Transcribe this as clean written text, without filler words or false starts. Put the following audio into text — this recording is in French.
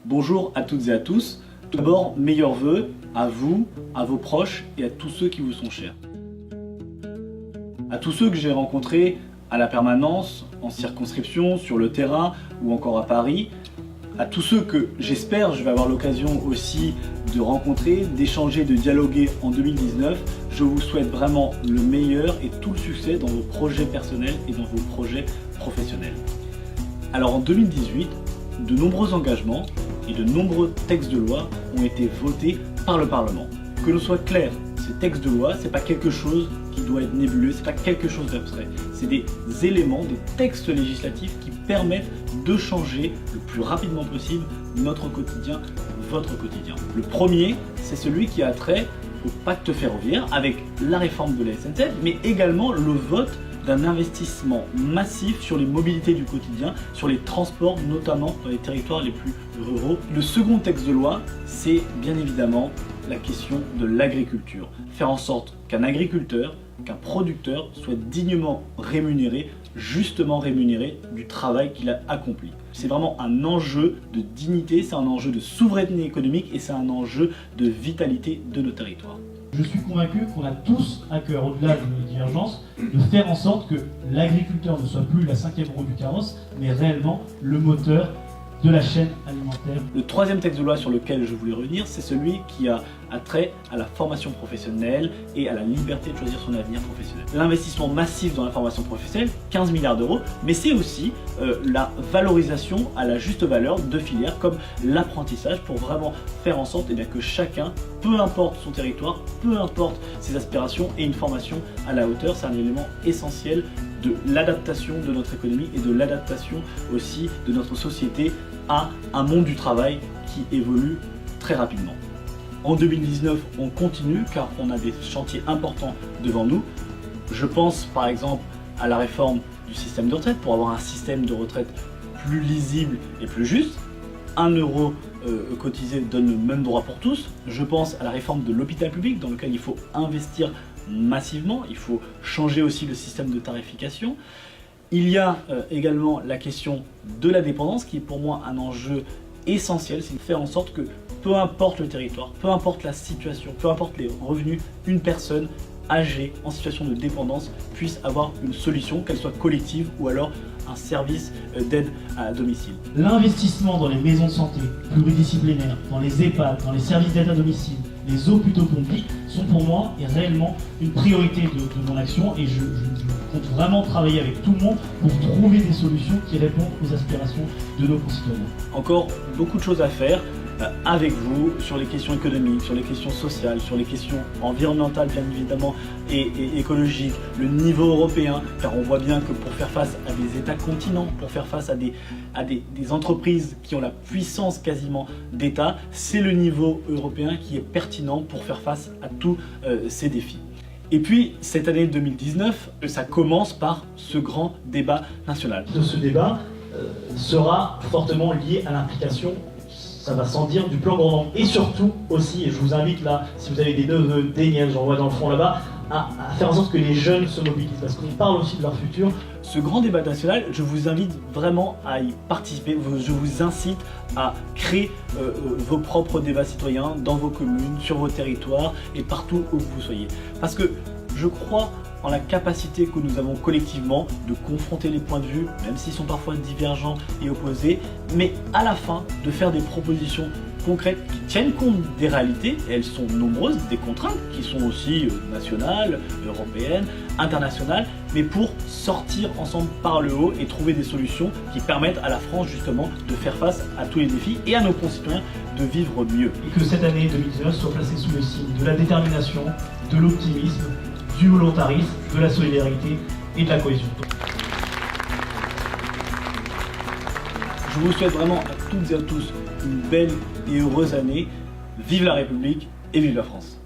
Bonjour à toutes et à tous. Tout d'abord, meilleurs vœux à vous, à vos proches et à tous ceux qui vous sont chers. À tous ceux que j'ai rencontrés à la permanence, en circonscription, sur le terrain ou encore à Paris, à tous ceux que j'espère je vais avoir l'occasion aussi de rencontrer, d'échanger, de dialoguer en 2019, je vous souhaite vraiment le meilleur et tout le succès dans vos projets personnels et dans vos projets professionnels. Alors en 2018, de nombreux engagements et de nombreux textes de loi ont été votés par le Parlement. Que l'on soit clair, ces textes de loi, c'est pas quelque chose qui doit être nébuleux, c'est pas quelque chose d'abstrait. C'est des éléments, des textes législatifs qui permettent de changer le plus rapidement possible notre quotidien, votre quotidien. Le premier, c'est celui qui a trait au pacte ferroviaire avec la réforme de la SNCF, mais également le vote d'un investissement massif sur les mobilités du quotidien, sur les transports, notamment dans les territoires les plus ruraux. Le second texte de loi, c'est bien évidemment la question de l'agriculture. Faire en sorte qu'un agriculteur, qu'un producteur soit dignement rémunéré, justement rémunéré du travail qu'il a accompli. C'est vraiment un enjeu de dignité, c'est un enjeu de souveraineté économique et c'est un enjeu de vitalité de nos territoires. Je suis convaincu qu'on a tous à cœur, au-delà de nos divergences, de faire en sorte que l'agriculteur ne soit plus la cinquième roue du carrosse, mais réellement le moteur de la chaîne alimentaire. Le troisième texte de loi sur lequel je voulais revenir, c'est celui qui a trait à la formation professionnelle et à la liberté de choisir son avenir professionnel. L'investissement massif dans la formation professionnelle, 15 milliards d'euros, mais c'est aussi la valorisation à la juste valeur de filières comme l'apprentissage pour vraiment faire en sorte que chacun, peu importe son territoire, peu importe ses aspirations, ait une formation à la hauteur. C'est un élément essentiel de l'adaptation de notre économie et de l'adaptation aussi de notre société à un monde du travail qui évolue très rapidement. En 2019, on continue car on a des chantiers importants devant nous. Je pense par exemple à la réforme du système de retraite pour avoir un système de retraite plus lisible et plus juste. 1 euro cotisé donne le même droit pour tous. Je pense à la réforme de l'hôpital public dans lequel il faut investir massivement, il faut changer aussi le système de tarification. Il y a également la question de la dépendance qui est pour moi un enjeu essentiel, c'est de faire en sorte que peu importe le territoire, peu importe la situation, peu importe les revenus, une personne âgée en situation de dépendance puisse avoir une solution, qu'elle soit collective ou alors un service d'aide à domicile. L'investissement dans les maisons de santé pluridisciplinaires, dans les EHPAD, dans les services d'aide à domicile, les hôpitaux publics sont pour moi et réellement une priorité de mon action et je compte vraiment travailler avec tout le monde pour trouver des solutions qui répondent aux aspirations de nos concitoyens. Encore beaucoup de choses à faire avec vous sur les questions économiques, sur les questions sociales, sur les questions environnementales bien évidemment et écologiques, le niveau européen, car on voit bien que pour faire face à des États continents, pour faire face à des entreprises qui ont la puissance quasiment d'État, c'est le niveau européen qui est pertinent pour faire face à tous ces défis. Et puis, cette année 2019, ça commence par ce grand débat national. Ce débat sera fortement lié à l'implication, ça va sans dire, du plan Grand Angle. Et surtout aussi, et je vous invite là, si vous avez des neveux, des nièces, j'en vois dans le fond là-bas, à faire en sorte que les jeunes se mobilisent, parce qu'on parle aussi de leur futur. Ce grand débat national, je vous invite vraiment à y participer, je vous incite à créer vos propres débats citoyens dans vos communes, sur vos territoires et partout où vous soyez. Parce que je crois en la capacité que nous avons collectivement de confronter les points de vue, même s'ils sont parfois divergents et opposés, mais à la fin de faire des propositions concrètes qui tiennent compte des réalités, et elles sont nombreuses, des contraintes qui sont aussi nationales, européennes, internationales, mais pour sortir ensemble par le haut et trouver des solutions qui permettent à la France justement de faire face à tous les défis et à nos concitoyens de vivre mieux. Et que cette année 2019 soit placée sous le signe de la détermination, de l'optimisme, du volontarisme, de la solidarité et de la cohésion. Je vous souhaite vraiment à toutes et à tous une belle et heureuse année. Vive la République et vive la France!